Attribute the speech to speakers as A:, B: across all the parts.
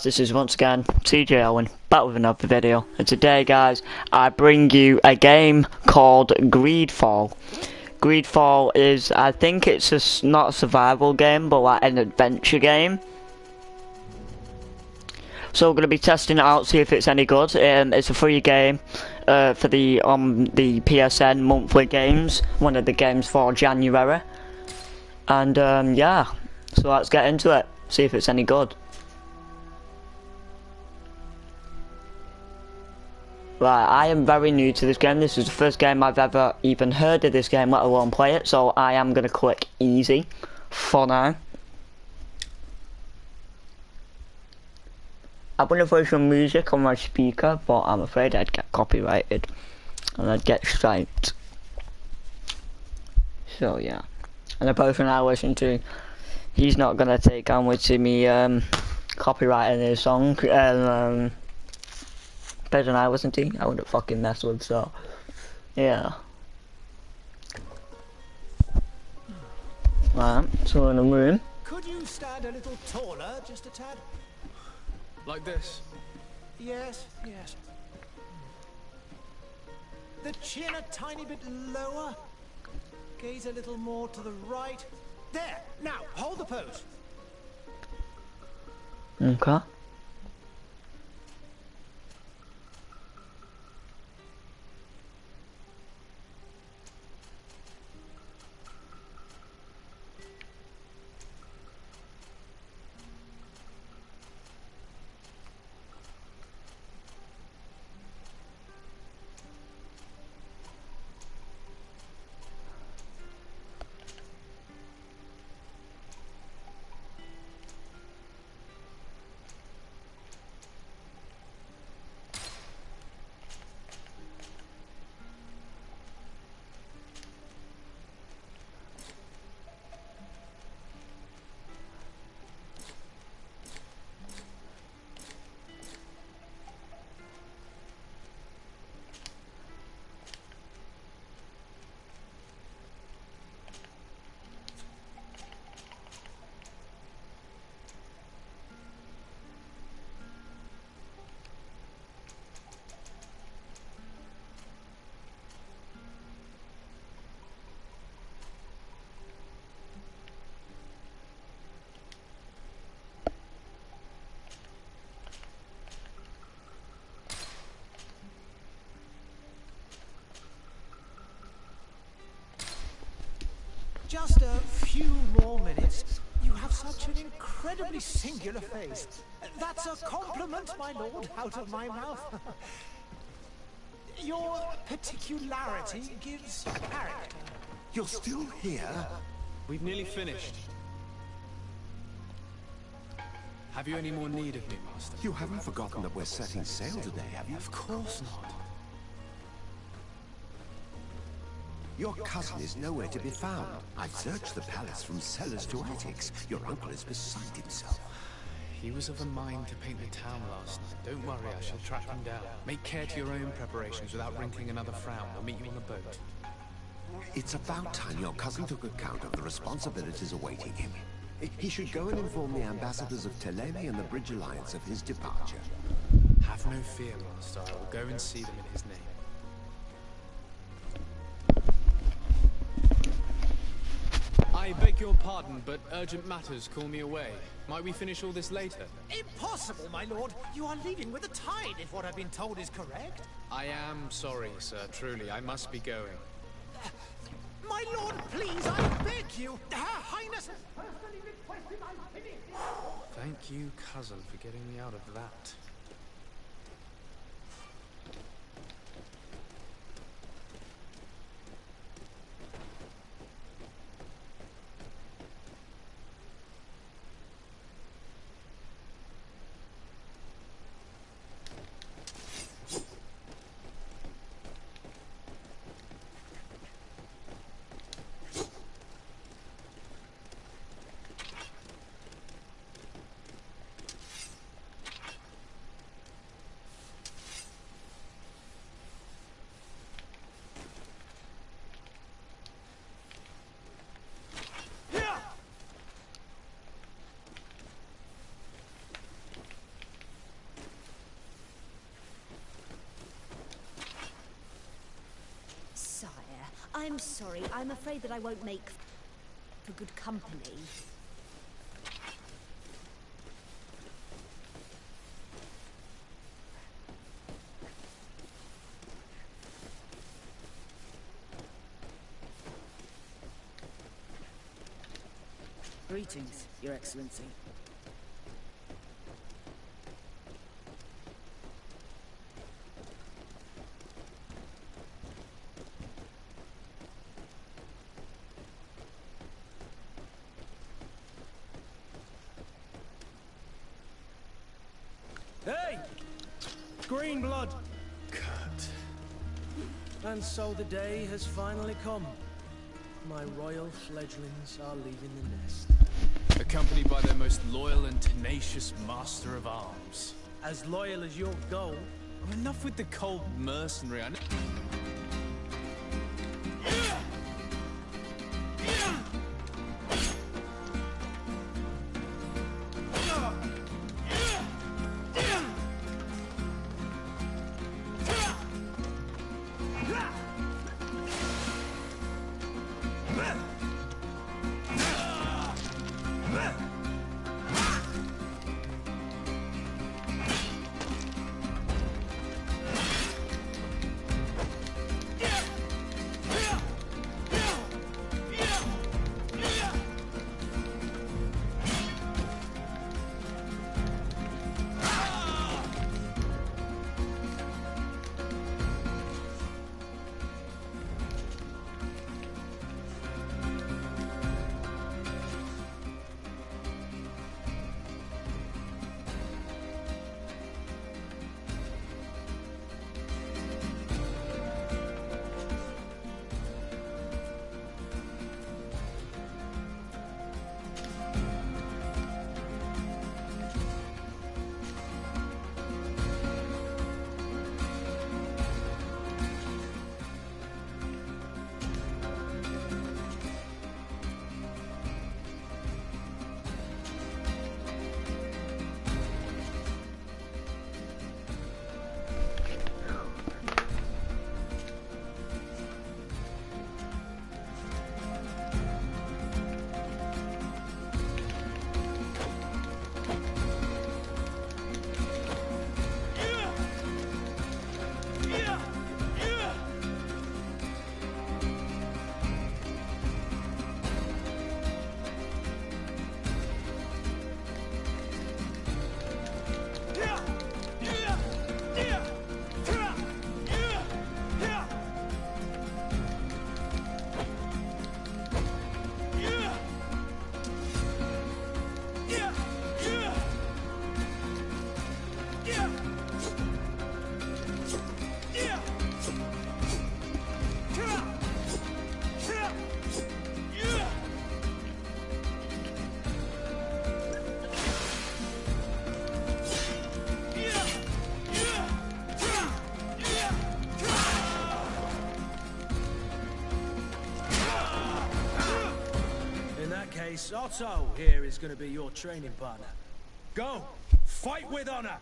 A: This is once again TJ Owen, back with another video, and today guys I bring you a game called Greedfall. Greedfall is, I think it's not a survival game but like an adventure game. So we're going to be testing it out, see if it's any good. It's a free game for the PSN monthly games, one of the games for January. And yeah, so let's get into it, see if it's any good. Right, I am very new to this game. This is the first game I've ever even heard of this game, let alone play it. So I am going to click easy for now. I want to play some music on my speaker, but I'm afraid I'd get copyrighted and I'd get striped. So yeah, and the person I listen to, he's not going to take on with me copyrighting his song. Person I listen to, I wouldn't fucking mess with, so yeah. Right, so we're in a room.
B: Could you stand a little taller, just a tad?
C: Like this?
B: Yes, yes. The chin a tiny bit lower. Gaze a little more to the right. There! Now, hold the pose.
A: Okay.
B: Just a few more minutes. You have such an incredibly singular face. That's a compliment, my lord, out of my mouth. Your particularity gives character.
D: You're still here?
C: We've nearly finished. Have you any more need of me, Master?
D: You haven't forgotten that we're setting sail today, have you?
C: Of course not.
D: Your cousin is nowhere to be found. I've searched the palace from cellars to attics. Your uncle is beside himself.
C: He was of a mind to paint the town last night. Don't worry, I shall track him down. Make care to your own preparations without wrinkling another frown. I'll meet you on the boat.
D: It's about time your cousin took account of the responsibilities awaiting him. He should go and inform the ambassadors of Telemi and the Bridge Alliance of his departure.
C: Have no fear, Master. I will go and see them in his name. I beg your pardon, but urgent matters call me away. Might we finish all this later?
B: Impossible, my lord. You are leaving with the tide, if what I've been told is correct.
C: I am sorry, sir. Truly, I must be going.
B: My lord, please, I beg you. Her Highness has personally requested I finish.
C: Thank you, cousin, for getting me out of that.
E: sorry. I'm afraid that I won't make for good company.
F: Greetings, Your Excellency.
B: Hey! Green blood!
C: Cut.
B: And so the day has finally come. My royal fledglings are leaving the nest.
C: Accompanied by their most loyal and tenacious master of arms.
B: As loyal as your goal.
C: Oh, enough with the cold mercenary. I know.
B: Otto here is going to be your training partner. Go! Fight with honor!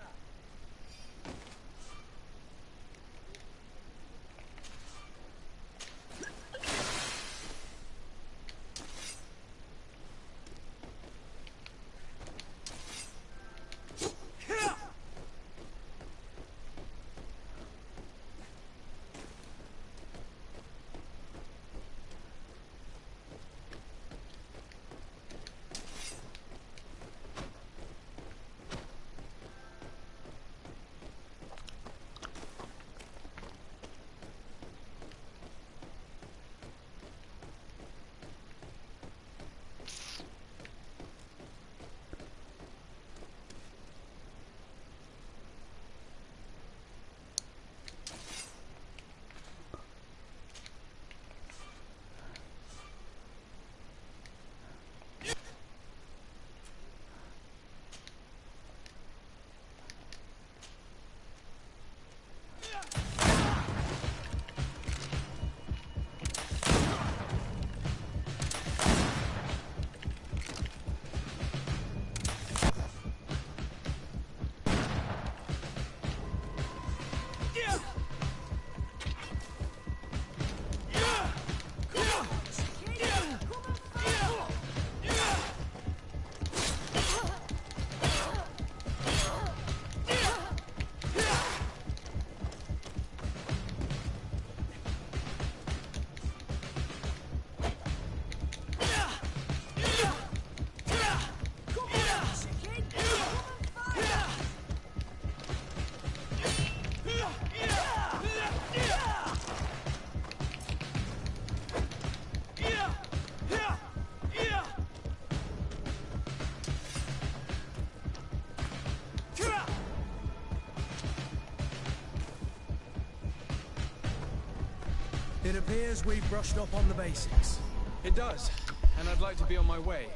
B: It appears we've brushed up on the basics.
C: It does, and I'd like to be on my way.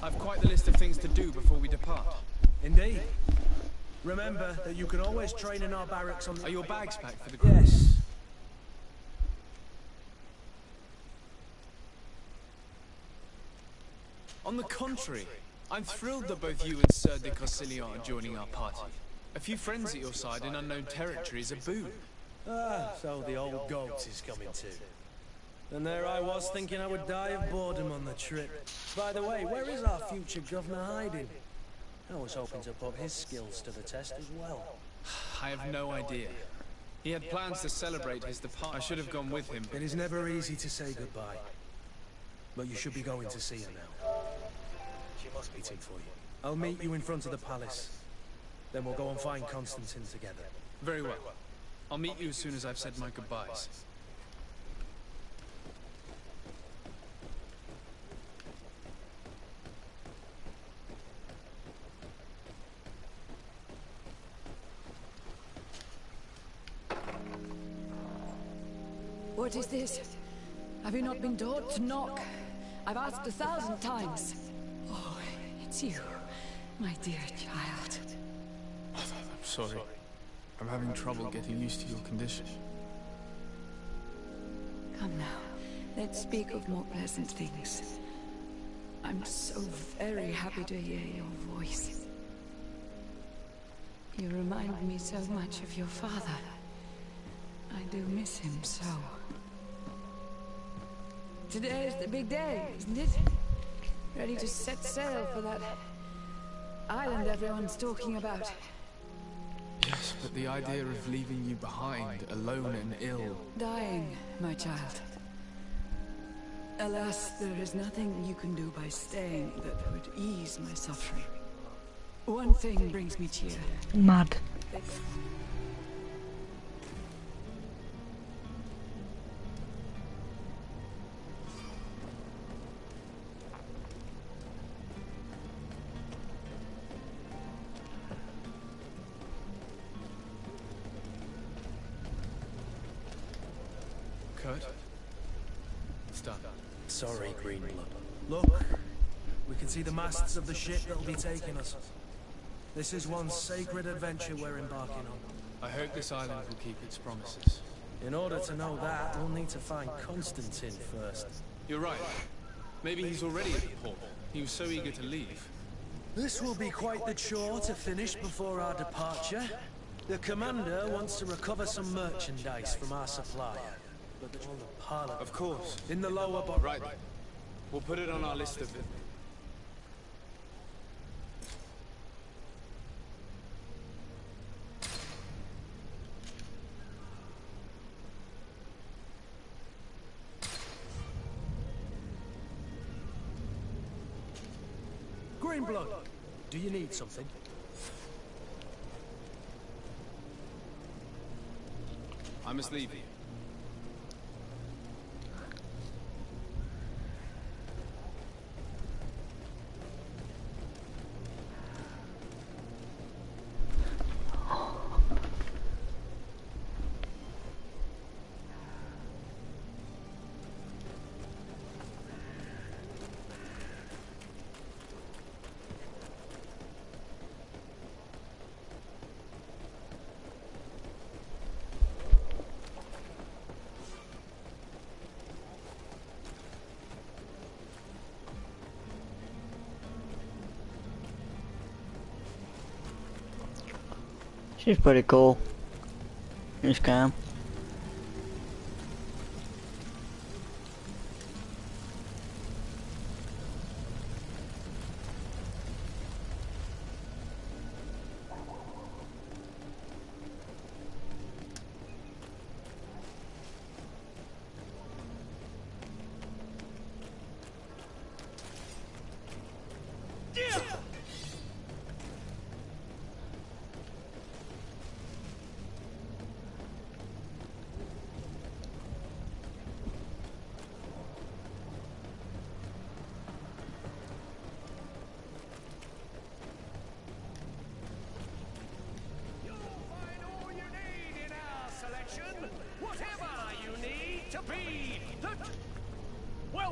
C: I've quite the list of things to do before we depart.
B: Indeed. Remember that you can always train in our barracks on the...
C: Are your bags packed for the group?
B: Yes.
C: On the contrary, I'm thrilled that both you and Sir de Corsilion are joining our party. A few friends at your side in unknown territory is a boon.
B: Ah, so the old goat is coming too. And there I was thinking I would die of boredom on the trip. By the way, where is our future governor hiding? I was hoping to put his skills to the test as well.
C: I have no idea. He had plans to celebrate his departure. I should have gone with him.
B: It is never easy to say goodbye. But you should be going to see her now. She must be waiting for you. I'll meet you in front of the palace. Then we'll go and find Constantine together.
C: Very well. I'll meet you as soon as I've said my goodbyes.
G: What is this? Have you not been taught to knock? I've asked 1,000 times. Oh, it's you, my dear child.
C: I'm sorry. I'm having trouble getting used to your condition.
G: Come now, let's speak of more pleasant things. I'm so very happy to hear your voice. You remind me so much of your father. I do miss him so. Today is the big day, isn't it? Ready to set sail for that island everyone's talking about.
C: Yes, but the idea of leaving you behind, alone and ill...
G: Dying, my child. Alas, there is nothing you can do by staying that would ease my suffering. One thing brings me cheer.
A: Mad.
C: Kurt? It's done.
B: Sorry, Greenblood. Look, we can see the masts of the ship that'll be taking us. This is one sacred adventure we're embarking on.
C: I hope this island will keep its promises.
B: In order to know that, we'll need to find Constantine first.
C: You're right. Maybe he's already at the port. He was so eager to leave.
B: This will be quite the chore to finish before our departure. The commander wants to recover some merchandise from our supplier. But all the parlor...
C: Of course.
B: In the lower bar...
C: Right. We'll put it on our list of...
B: Greenblood, do you need something?
C: I must leave you.
A: She's pretty cool. This game.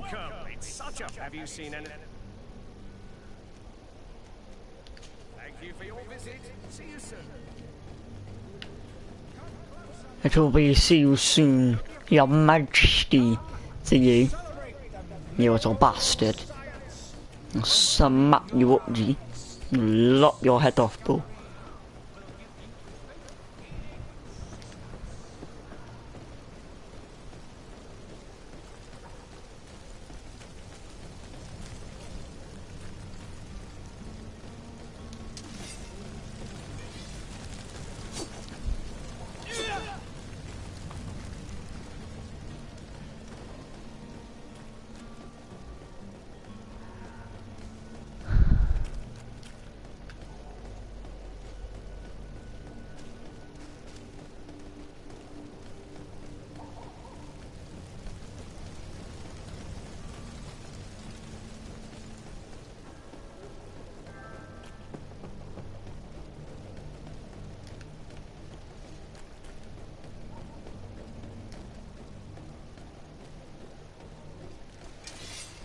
H: Welcome! It's such a... Have you seen anything? Thank you for your visit. See you soon.
A: It will be see you soon, Your Majesty. See you. You little bastard. I'll smack you up, G. Lop your head off, bull.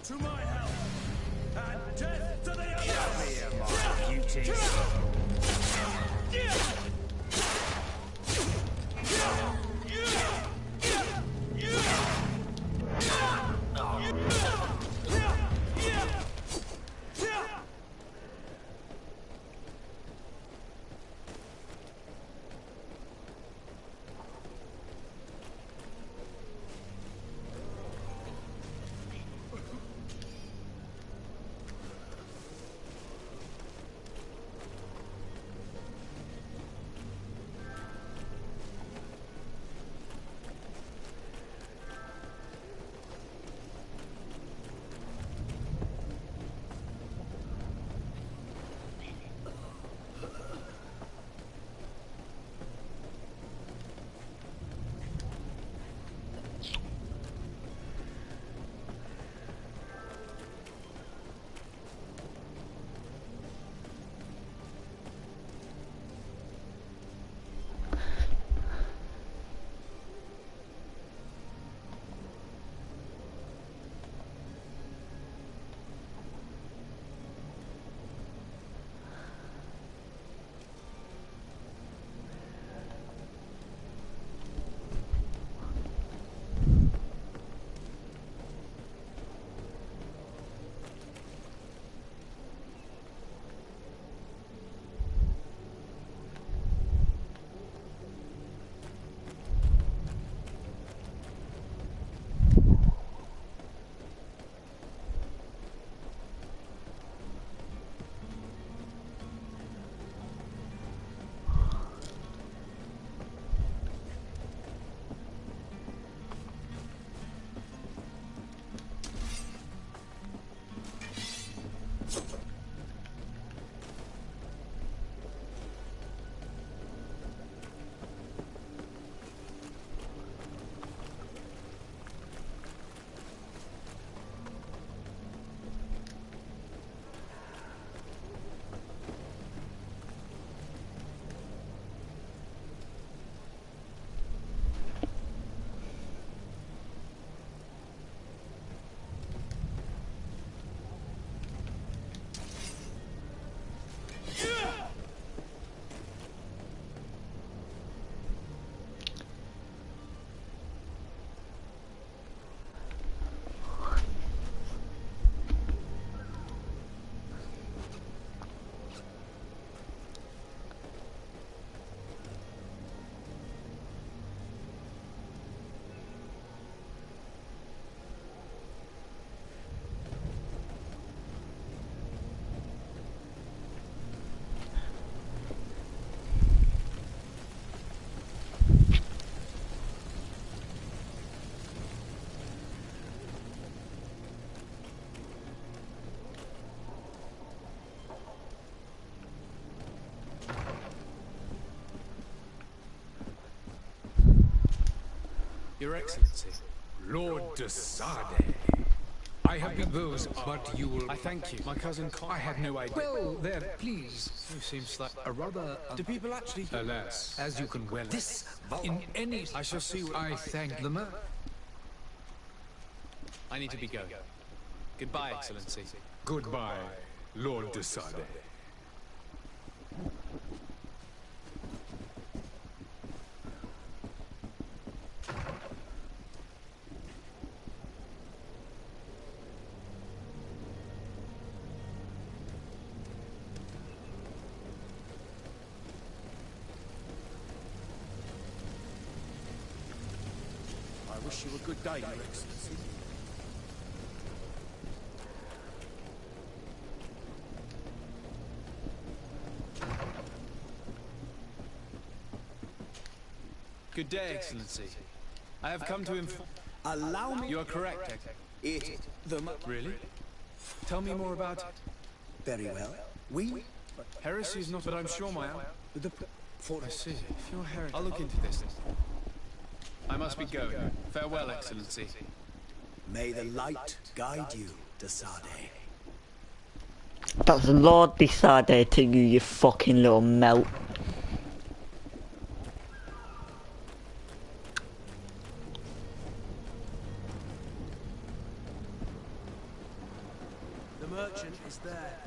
B: To my help, and death to the others!
H: Get me here, my beauties.
C: Your Excellency. Lord de Sade. I have been those, but you will... I thank you. My cousin I had no idea. Well, there, please. You seem like a rather...
B: Do people actually...
C: Alas, as you can well... This... In any... I shall see what... I thank the man. I need to be going. Goodbye, Excellency.
I: Goodbye, Lord de Sade.
B: I wish you a good day, Your Excellency.
C: Good day, Excellency. I have come to inform...
B: Allow me...
C: You are correct,
B: It...
C: Really? Tell me more about it.
B: Very well. We...
C: Heresy is not, but I'm sure my...
B: The... For...
C: I see. If you're heresy... I'll look into this. I must be going. Farewell, Excellency.
B: May the light guide you, de Sade.
A: That's Lord de Sade to you, you fucking little melt.
B: The merchant is there.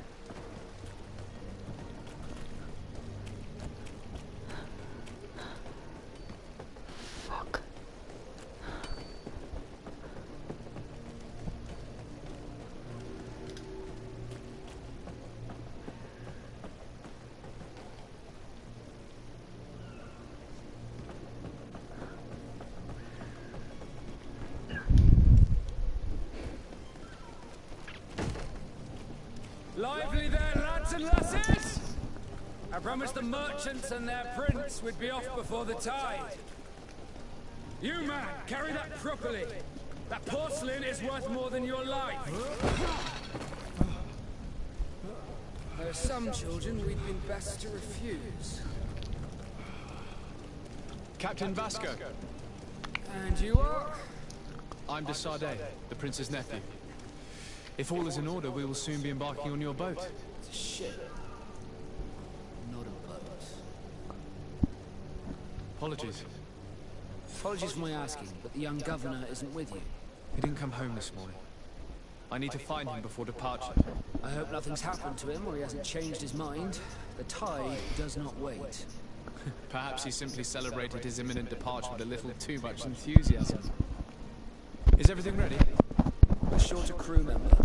A: Fuck.
J: Lively there, lads and lasses! I promised the merchants and their prince we'd be off before the tide. You, man, carry that properly. That porcelain is worth more than your life. There are some children we'd been best to refuse.
C: Captain Vasco.
J: And you are?
C: I'm de Sade, the prince's nephew. If all is in order, we will soon be embarking on your boat.
J: It's a ship. Not a boat.
C: Apologies.
J: Apologies for my asking, but the young governor isn't with you.
C: He didn't come home this morning. I need to find him before departure.
J: I hope nothing's happened to him or he hasn't changed his mind. The tide does not wait.
C: Perhaps he simply celebrated his imminent departure with a little too much enthusiasm. Is everything ready?
J: We're short a crew member.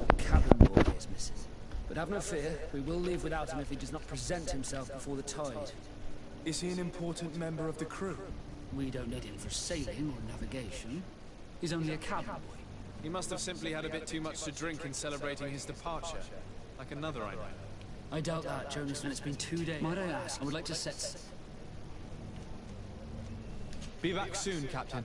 J: The cabin boy is missing. But have no fear, we will leave without him if he does not present himself before the tide.
C: Is he an important member of the crew?
J: We don't need him for sailing or navigation. He's only a cabin boy.
C: He must have simply had a bit too much to drink in celebrating his departure. Like another I know.
J: I doubt that, Jonas, when it's been 2 days. Might I ask? I would like to set...
C: Be back soon, Captain.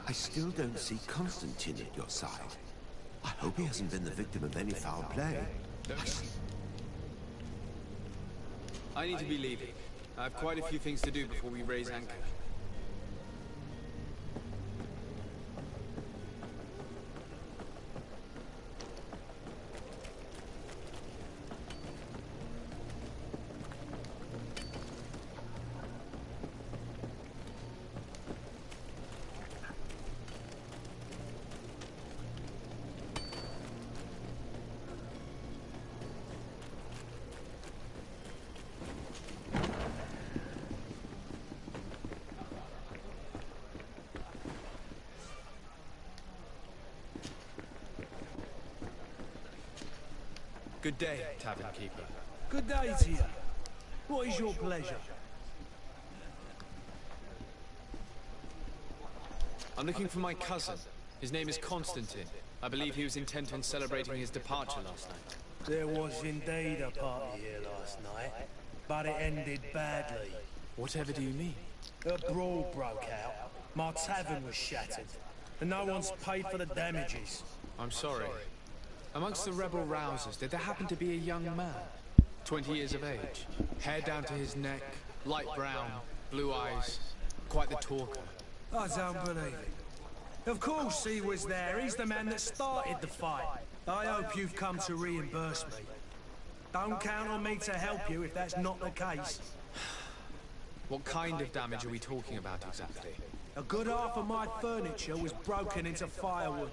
D: I still don't see Constantine at your side. I hope he hasn't been the victim of any foul play.
C: I need to be leaving. I have quite a few things to do before we raise anchor. Good day, tavern keeper.
B: Good day to you. What is your pleasure?
C: I'm looking for my cousin. His name is Constantine. I believe he was intent on celebrating his departure last night.
B: There was indeed a party here last night, but it ended badly.
C: Whatever do you mean?
B: A brawl broke out. My tavern was shattered, and no one's paid for the damages.
C: I'm sorry. Amongst the rebel rousers, did there happen to be a young man? 20 years of age, hair down to his neck, light brown, blue eyes, quite the talker.
B: I don't believe it. Of course he was there. He's the man that started the fight. I hope you've come to reimburse me. Don't count on me to help you if that's not the case.
C: What kind of damage are we talking about exactly?
B: A good half of my furniture was broken into firewood.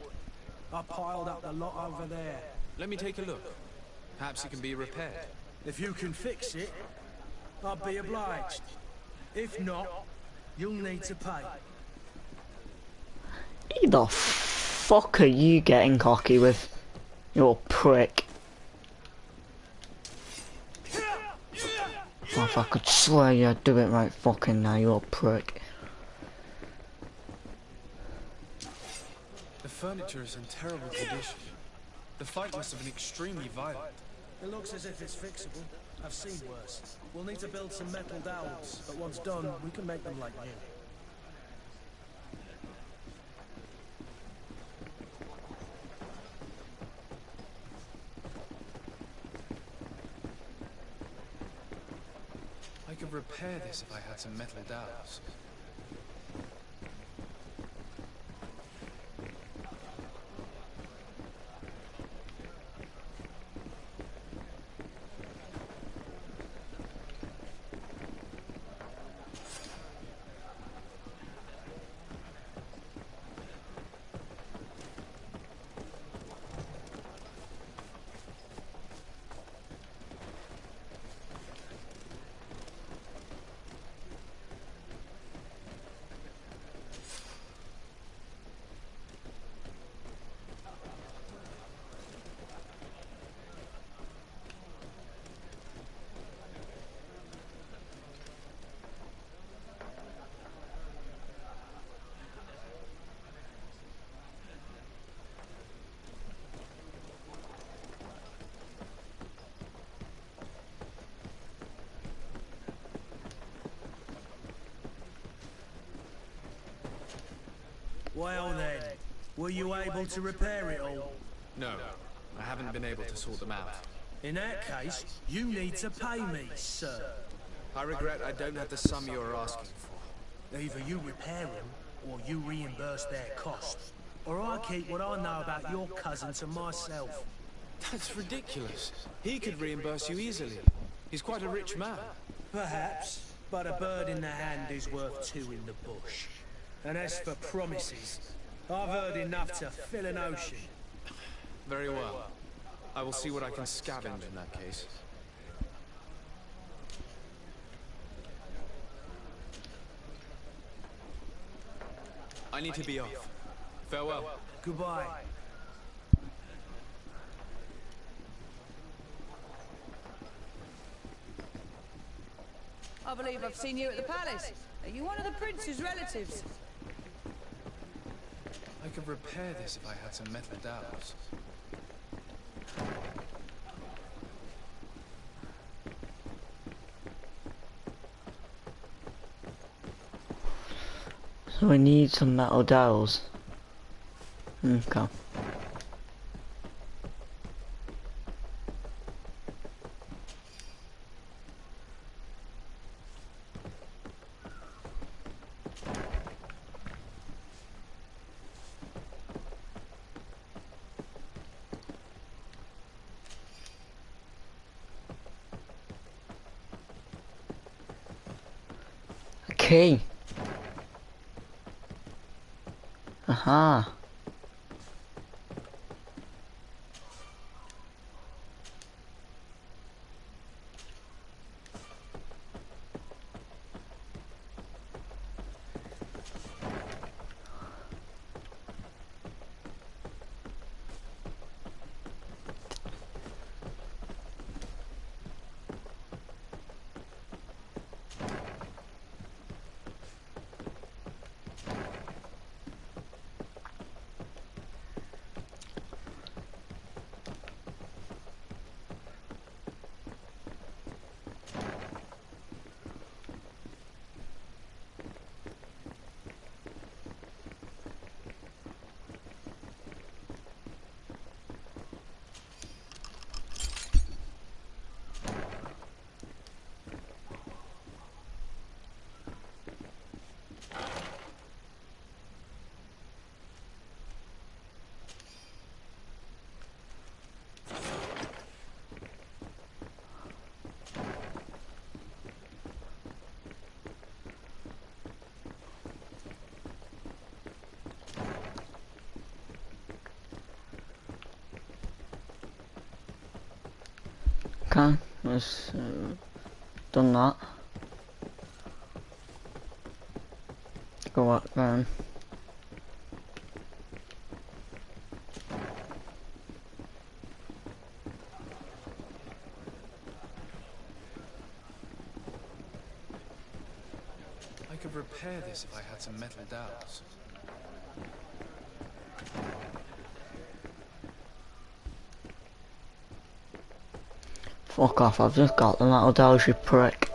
B: I piled up the lot over there.
C: Let me take a look. Perhaps it can be repaired.
B: If you can fix it, I'll be obliged. If not, you'll need to pay.
A: Who the fuck are you getting cocky with? You prick. Oh, if I could swear you'd do it right fucking now, you prick.
C: The furniture is in terrible condition. The fight must have been extremely violent.
B: It looks as if it's fixable. I've seen worse. We'll need to build some metal dowels, but once done, we can make them like new.
C: I could repair this if I had some metal dowels.
B: Well then, were you able to repair it all?
C: No, I haven't been able to sort them out.
B: In that case, you need to pay me, sir.
C: I regret I don't have the sum you are asking for.
B: Either you repair them, or you reimburse their cost. Or I keep what I know about your cousin to myself.
C: That's ridiculous. He could reimburse you easily. He's quite a rich man.
B: Perhaps, but a bird in the hand is worth two in the bush. And as for promises, I've heard enough to fill an ocean.
C: Very well. I will see what I can scavenge in that case. I need to be off. Farewell.
B: Goodbye.
F: I believe I've seen you at the palace. Are you one of the prince's relatives?
C: I could repair this if I had some metal dowels.
A: So we need some metal dowels. Okay. Okay. Aha. Okay, let's done that. Go up then.
C: I could repair this if I had some metal dowels.
A: Fuck off, I've just got the metal dowels, you prick.